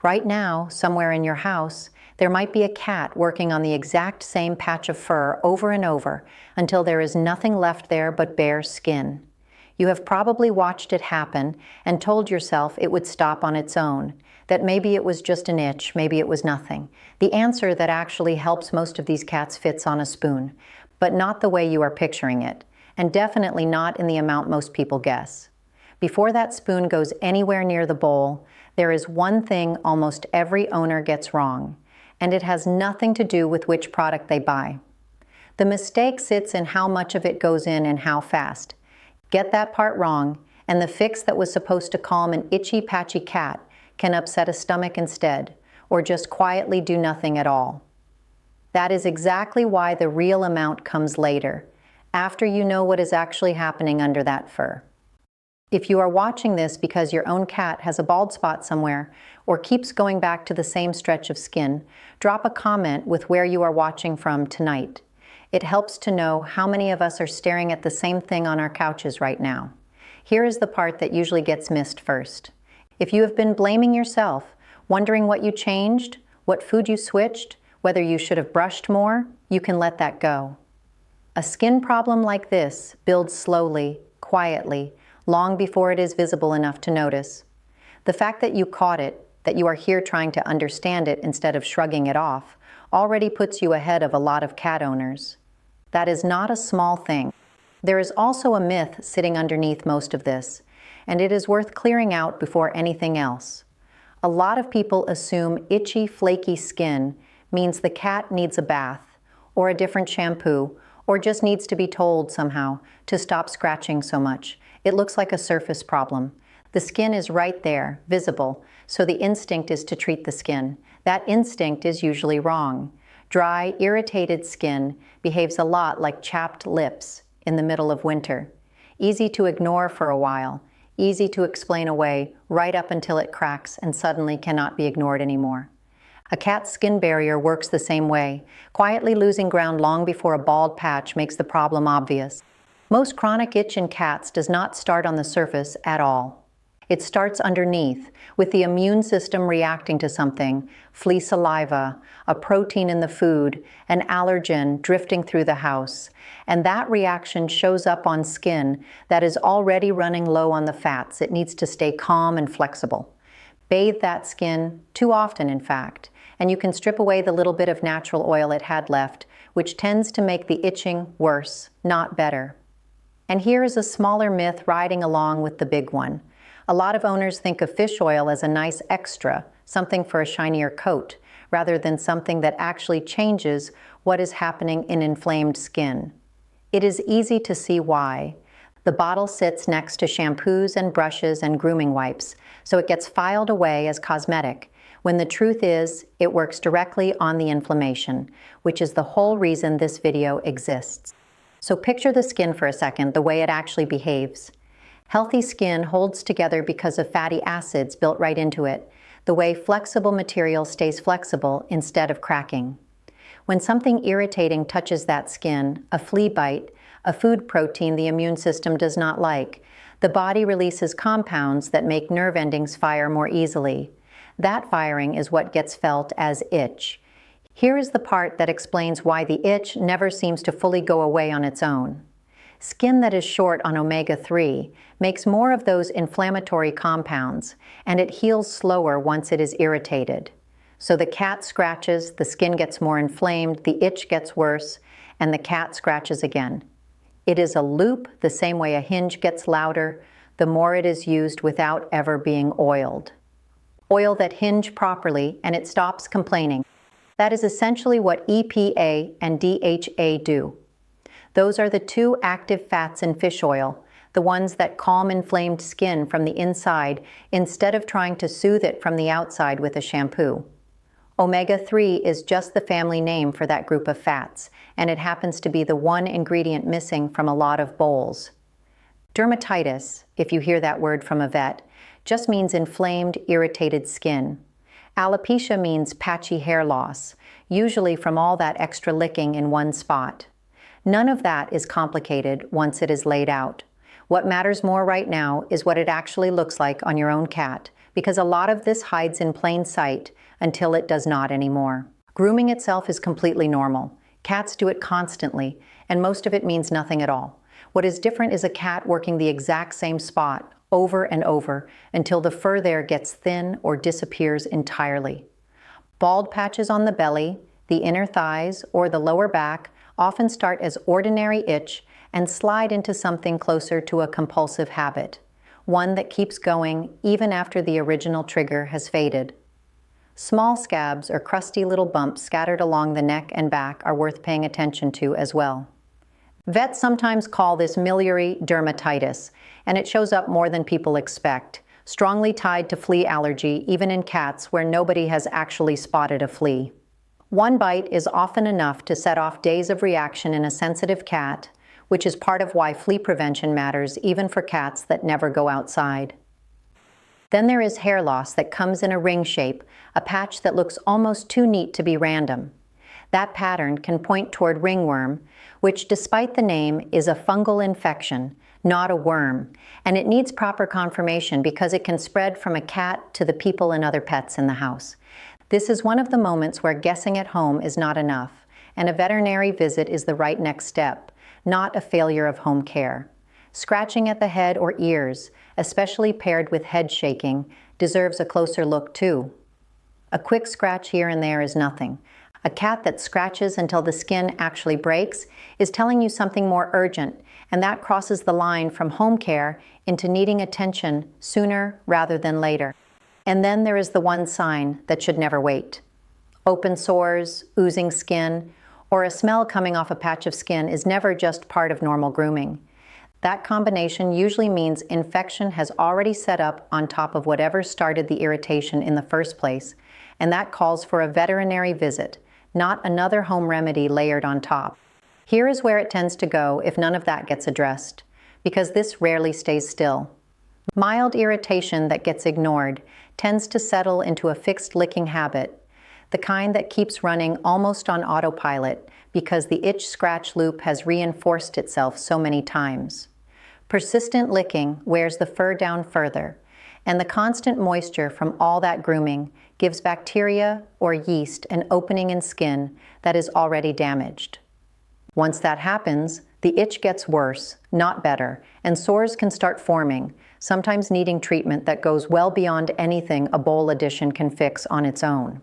Right now, somewhere in your house, there might be a cat working on the exact same patch of fur over and over until there is nothing left there but bare skin. You have probably watched it happen and told yourself it would stop on its own, that maybe it was just an itch, maybe it was nothing. The answer that actually helps most of these cats fits on a spoon, but not the way you are picturing it, and definitely not in the amount most people guess. Before that spoon goes anywhere near the bowl, there is one thing almost every owner gets wrong, and it has nothing to do with which product they buy. The mistake sits in how much of it goes in and how fast. Get that part wrong, and the fix that was supposed to calm an itchy, patchy cat can upset a stomach instead, or just quietly do nothing at all. That is exactly why the real amount comes later, after you know what is actually happening under that fur. If you are watching this because your own cat has a bald spot somewhere or keeps going back to the same stretch of skin, drop a comment with where you are watching from tonight. It helps to know how many of us are staring at the same thing on our couches right now. Here is the part that usually gets missed first. If you have been blaming yourself, wondering what you changed, what food you switched, whether you should have brushed more, you can let that go. A skin problem like this builds slowly, quietly, long before it is visible enough to notice. The fact that you caught it, that you are here trying to understand it instead of shrugging it off, already puts you ahead of a lot of cat owners. That is not a small thing. There is also a myth sitting underneath most of this, and it is worth clearing out before anything else. A lot of people assume itchy, flaky skin means the cat needs a bath, or a different shampoo, or just needs to be told somehow to stop scratching so much. It looks like a surface problem. The skin is right there, visible, so the instinct is to treat the skin. That instinct is usually wrong. Dry, irritated skin behaves a lot like chapped lips in the middle of winter. Easy to ignore for a while, easy to explain away right up until it cracks and suddenly cannot be ignored anymore. A cat's skin barrier works the same way, quietly losing ground long before a bald patch makes the problem obvious. Most chronic itch in cats does not start on the surface at all. It starts underneath, with the immune system reacting to something, flea saliva, a protein in the food, an allergen drifting through the house, and that reaction shows up on skin that is already running low on the fats. It needs to stay calm and flexible. Bathe that skin, too often in fact, and you can strip away the little bit of natural oil it had left, which tends to make the itching worse, not better. And here is a smaller myth riding along with the big one. A lot of owners think of fish oil as a nice extra, something for a shinier coat, rather than something that actually changes what is happening in inflamed skin. It is easy to see why. The bottle sits next to shampoos and brushes and grooming wipes, so it gets filed away as cosmetic, when the truth is, it works directly on the inflammation, which is the whole reason this video exists. So picture the skin for a second, the way it actually behaves. Healthy skin holds together because of fatty acids built right into it, the way flexible material stays flexible instead of cracking. When something irritating touches that skin, a flea bite, a food protein the immune system does not like, the body releases compounds that make nerve endings fire more easily. That firing is what gets felt as itch. Here is the part that explains why the itch never seems to fully go away on its own. Skin that is short on omega-3 makes more of those inflammatory compounds, and it heals slower once it is irritated. So the cat scratches, the skin gets more inflamed, the itch gets worse, and the cat scratches again. It is a loop, the same way a hinge gets louder, the more it is used without ever being oiled. Oil that hinge properly, and it stops complaining. That is essentially what EPA and DHA do. Those are the two active fats in fish oil, the ones that calm inflamed skin from the inside instead of trying to soothe it from the outside with a shampoo. Omega-3 is just the family name for that group of fats, and it happens to be the one ingredient missing from a lot of bowls. Dermatitis, if you hear that word from a vet, just means inflamed, irritated skin. Alopecia means patchy hair loss, usually from all that extra licking in one spot. None of that is complicated once it is laid out. What matters more right now is what it actually looks like on your own cat, because a lot of this hides in plain sight until it does not anymore. Grooming itself is completely normal. Cats do it constantly, and most of it means nothing at all. What is different is a cat working the exact same spot over and over until the fur there gets thin or disappears entirely. Bald patches on the belly, the inner thighs, or the lower back often start as ordinary itch and slide into something closer to a compulsive habit, one that keeps going even after the original trigger has faded. Small scabs or crusty little bumps scattered along the neck and back are worth paying attention to as well. Vets sometimes call this miliary dermatitis, and it shows up more than people expect, strongly tied to flea allergy even in cats where nobody has actually spotted a flea. One bite is often enough to set off days of reaction in a sensitive cat, which is part of why flea prevention matters even for cats that never go outside. Then there is hair loss that comes in a ring shape, a patch that looks almost too neat to be random. That pattern can point toward ringworm, which, despite the name, is a fungal infection, not a worm, and it needs proper confirmation because it can spread from a cat to the people and other pets in the house. This is one of the moments where guessing at home is not enough, and a veterinary visit is the right next step, not a failure of home care. Scratching at the head or ears, especially paired with head shaking, deserves a closer look too. A quick scratch here and there is nothing. A cat that scratches until the skin actually breaks is telling you something more urgent, and that crosses the line from home care into needing attention sooner rather than later. And then there is the one sign that should never wait. Open sores, oozing skin, or a smell coming off a patch of skin is never just part of normal grooming. That combination usually means infection has already set up on top of whatever started the irritation in the first place, and that calls for a veterinary visit, not another home remedy layered on top. Here is where it tends to go if none of that gets addressed, because this rarely stays still. Mild irritation that gets ignored tends to settle into a fixed licking habit, the kind that keeps running almost on autopilot because the itch-scratch loop has reinforced itself so many times. Persistent licking wears the fur down further, and the constant moisture from all that grooming gives bacteria or yeast an opening in skin that is already damaged. Once that happens, the itch gets worse, not better, and sores can start forming, sometimes needing treatment that goes well beyond anything a bowl addition can fix on its own.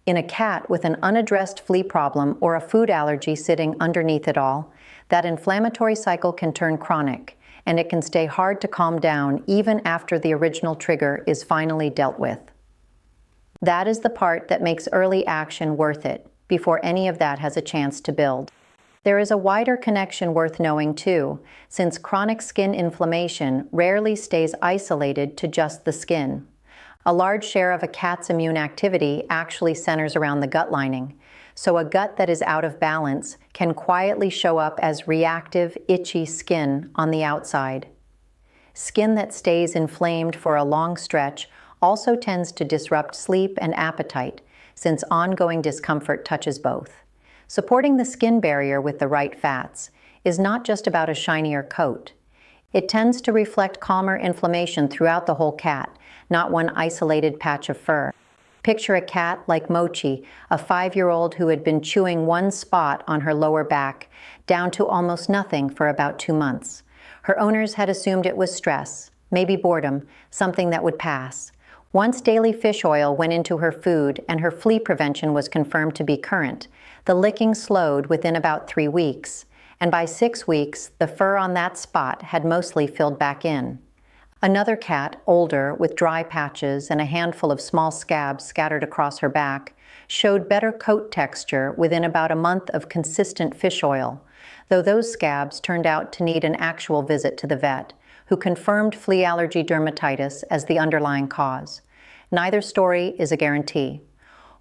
In a cat with an unaddressed flea problem or a food allergy sitting underneath it all, that inflammatory cycle can turn chronic, and it can stay hard to calm down even after the original trigger is finally dealt with. That is the part that makes early action worth it, before any of that has a chance to build. There is a wider connection worth knowing too, since chronic skin inflammation rarely stays isolated to just the skin. A large share of a cat's immune activity actually centers around the gut lining, so a gut that is out of balance can quietly show up as reactive, itchy skin on the outside. Skin that stays inflamed for a long stretch also tends to disrupt sleep and appetite, since ongoing discomfort touches both. Supporting the skin barrier with the right fats is not just about a shinier coat. It tends to reflect calmer inflammation throughout the whole cat, not one isolated patch of fur. Picture a cat like Mochi, a 5-year-old who had been chewing one spot on her lower back, down to almost nothing for about 2 months. Her owners had assumed it was stress, maybe boredom, something that would pass. Once daily fish oil went into her food and her flea prevention was confirmed to be current, the licking slowed within about 3 weeks, and by 6 weeks, the fur on that spot had mostly filled back in. Another cat, older, with dry patches and a handful of small scabs scattered across her back, showed better coat texture within about a month of consistent fish oil, though those scabs turned out to need an actual visit to the vet, who confirmed flea allergy dermatitis as the underlying cause. Neither story is a guarantee.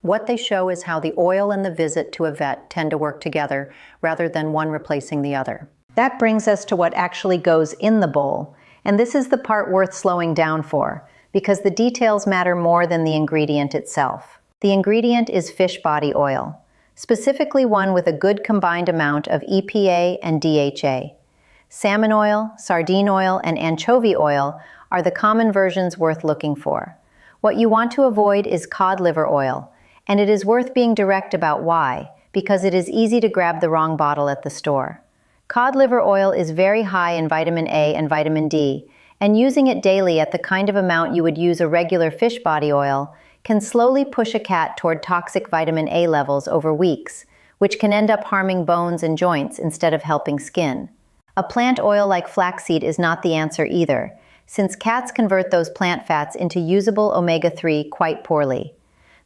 What they show is how the oil and the visit to a vet tend to work together rather than one replacing the other. That brings us to what actually goes in the bowl, and this is the part worth slowing down for, because the details matter more than the ingredient itself. The ingredient is fish body oil, specifically one with a good combined amount of EPA and DHA. Salmon oil, sardine oil, and anchovy oil are the common versions worth looking for. What you want to avoid is cod liver oil, and it is worth being direct about why, because it is easy to grab the wrong bottle at the store. Cod liver oil is very high in vitamin A and vitamin D, and using it daily at the kind of amount you would use a regular fish body oil can slowly push a cat toward toxic vitamin A levels over weeks, which can end up harming bones and joints instead of helping skin. A plant oil like flaxseed is not the answer either, since cats convert those plant fats into usable omega-3 quite poorly.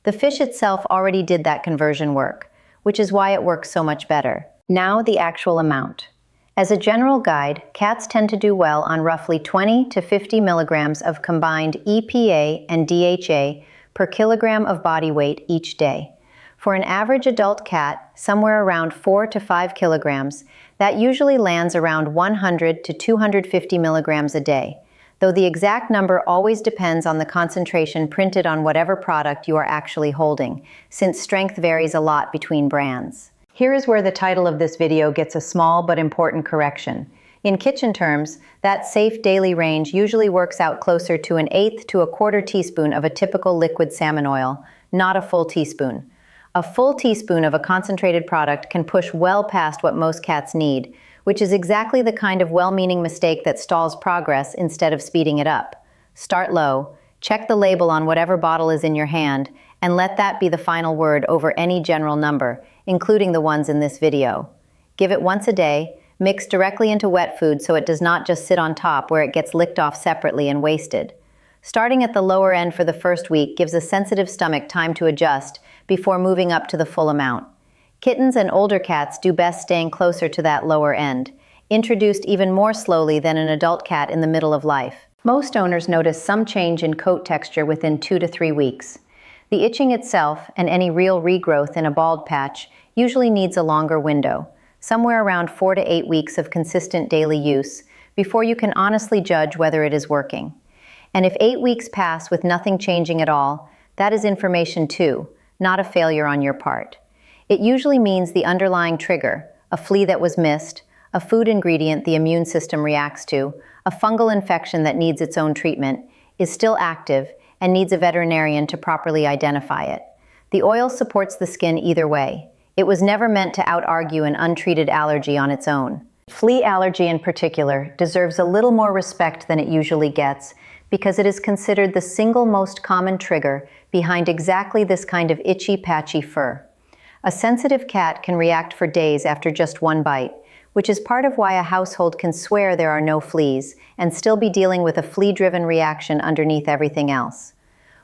The fish itself already did that conversion work, which is why it works so much better. Now the actual amount. As a general guide, cats tend to do well on roughly 20 to 50 milligrams of combined EPA and DHA per kilogram of body weight each day. For an average adult cat, somewhere around 4 to 5 kilograms, that usually lands around 100 to 250 milligrams a day, though the exact number always depends on the concentration printed on whatever product you are actually holding, since strength varies a lot between brands. Here is where the title of this video gets a small but important correction. In kitchen terms, that safe daily range usually works out closer to 1/8 to 1/4 teaspoon of a typical liquid salmon oil, not a full teaspoon. A full teaspoon of a concentrated product can push well past what most cats need, which is exactly the kind of well-meaning mistake that stalls progress instead of speeding it up. Start low, check the label on whatever bottle is in your hand, and let that be the final word over any general number, including the ones in this video. Give it once a day, mix directly into wet food so it does not just sit on top where it gets licked off separately and wasted. Starting at the lower end for the first week gives a sensitive stomach time to adjust before moving up to the full amount. Kittens and older cats do best staying closer to that lower end, introduced even more slowly than an adult cat in the middle of life. Most owners notice some change in coat texture within 2 to 3 weeks. The itching itself, and any real regrowth in a bald patch, usually needs a longer window, somewhere around 4 to 8 weeks of consistent daily use, before you can honestly judge whether it is working. And if 8 weeks pass with nothing changing at all, that is information too, not a failure on your part. It usually means the underlying trigger, a flea that was missed, a food ingredient the immune system reacts to, a fungal infection that needs its own treatment, is still active and needs a veterinarian to properly identify it. The oil supports the skin either way. It was never meant to out-argue an untreated allergy on its own. Flea allergy in particular deserves a little more respect than it usually gets, because it is considered the single most common trigger behind exactly this kind of itchy, patchy fur. A sensitive cat can react for days after just one bite, which is part of why a household can swear there are no fleas and still be dealing with a flea-driven reaction underneath everything else.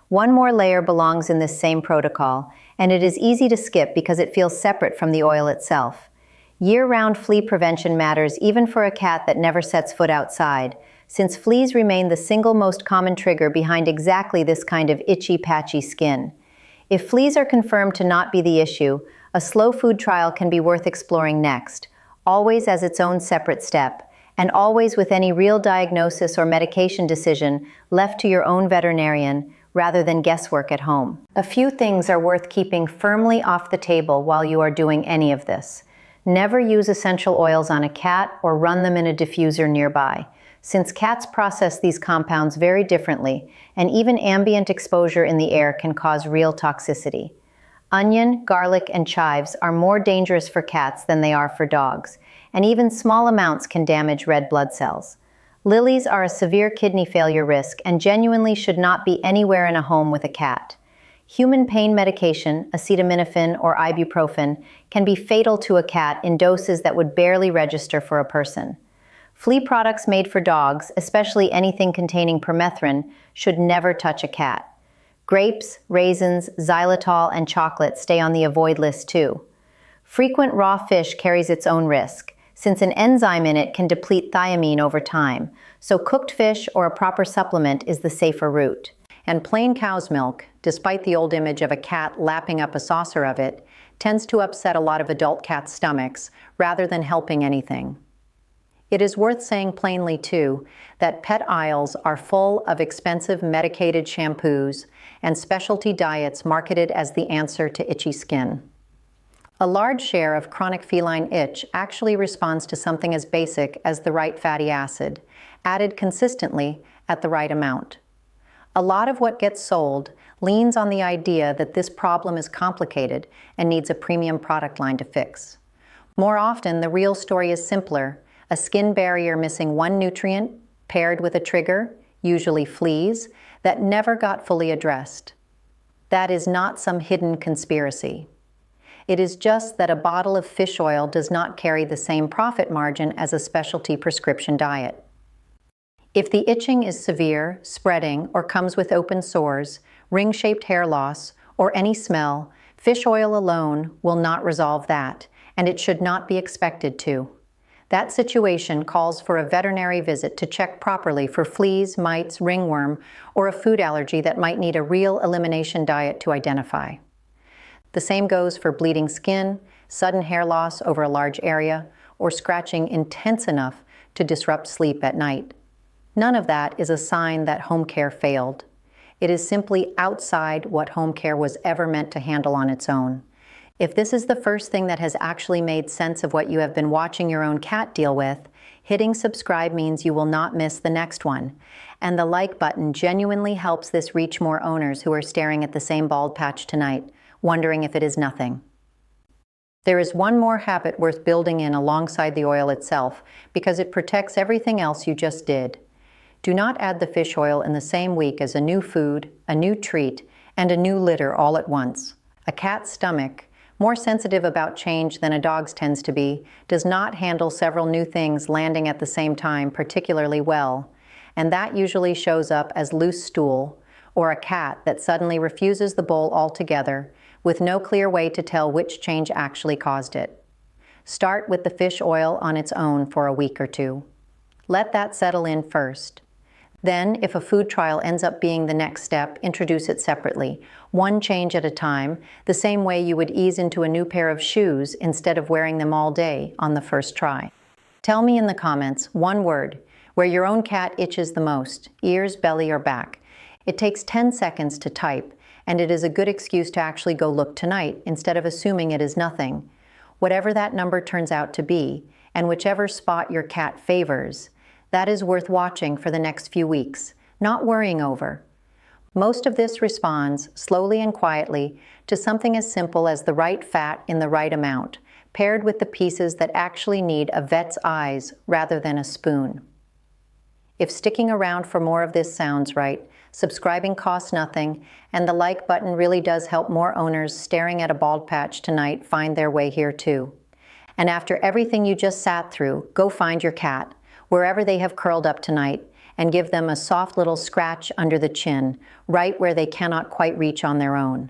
One more layer belongs in this same protocol, and it is easy to skip because it feels separate from the oil itself. Year-round flea prevention matters even for a cat that never sets foot outside, since fleas remain the single most common trigger behind exactly this kind of itchy, patchy skin. If fleas are confirmed to not be the issue, a slow food trial can be worth exploring next, always as its own separate step, and always with any real diagnosis or medication decision left to your own veterinarian rather than guesswork at home. A few things are worth keeping firmly off the table while you are doing any of this. Never use essential oils on a cat or run them in a diffuser nearby, since cats process these compounds very differently, and even ambient exposure in the air can cause real toxicity. Onion, garlic, and chives are more dangerous for cats than they are for dogs, and even small amounts can damage red blood cells. Lilies are a severe kidney failure risk and genuinely should not be anywhere in a home with a cat. Human pain medication, acetaminophen or ibuprofen, can be fatal to a cat in doses that would barely register for a person. Flea products made for dogs, especially anything containing permethrin, should never touch a cat. Grapes, raisins, xylitol, and chocolate stay on the avoid list too. Frequent raw fish carries its own risk, since an enzyme in it can deplete thiamine over time, so cooked fish or a proper supplement is the safer route. And plain cow's milk, despite the old image of a cat lapping up a saucer of it, tends to upset a lot of adult cats' stomachs rather than helping anything. It is worth saying plainly, too, that pet aisles are full of expensive medicated shampoos and specialty diets marketed as the answer to itchy skin. A large share of chronic feline itch actually responds to something as basic as the right fatty acid, added consistently at the right amount. A lot of what gets sold leans on the idea that this problem is complicated and needs a premium product line to fix. More often, the real story is simpler: a skin barrier missing one nutrient, paired with a trigger, usually fleas, that never got fully addressed. That is not some hidden conspiracy. It is just that a bottle of fish oil does not carry the same profit margin as a specialty prescription diet. If the itching is severe, spreading, or comes with open sores, ring-shaped hair loss, or any smell, fish oil alone will not resolve that, and it should not be expected to. That situation calls for a veterinary visit to check properly for fleas, mites, ringworm, or a food allergy that might need a real elimination diet to identify. The same goes for bleeding skin, sudden hair loss over a large area, or scratching intense enough to disrupt sleep at night. None of that is a sign that home care failed. It is simply outside what home care was ever meant to handle on its own. If this is the first thing that has actually made sense of what you have been watching your own cat deal with, hitting subscribe means you will not miss the next one. And the like button genuinely helps this reach more owners who are staring at the same bald patch tonight, wondering if it is nothing. There is one more habit worth building in alongside the oil itself, because it protects everything else you just did. Do not add the fish oil in the same week as a new food, a new treat, and a new litter all at once. A cat's stomach, more sensitive about change than a dog's tends to be, does not handle several new things landing at the same time particularly well, and that usually shows up as loose stool, or a cat that suddenly refuses the bowl altogether, with no clear way to tell which change actually caused it. Start with the fish oil on its own for a week or two. Let that settle in first. Then, if a food trial ends up being the next step, introduce it separately, one change at a time, the same way you would ease into a new pair of shoes instead of wearing them all day on the first try. Tell me in the comments, one word, where your own cat itches the most: ears, belly, or back. It takes 10 seconds to type, and it is a good excuse to actually go look tonight instead of assuming it is nothing. Whatever that number turns out to be, and whichever spot your cat favors, that is worth watching for the next few weeks, not worrying over. Most of this responds, slowly and quietly, to something as simple as the right fat in the right amount, paired with the pieces that actually need a vet's eyes rather than a spoon. If sticking around for more of this sounds right, subscribing costs nothing, and the like button really does help more owners staring at a bald patch tonight find their way here too. And after everything you just sat through, go find your cat, wherever they have curled up tonight, and give them a soft little scratch under the chin, right where they cannot quite reach on their own.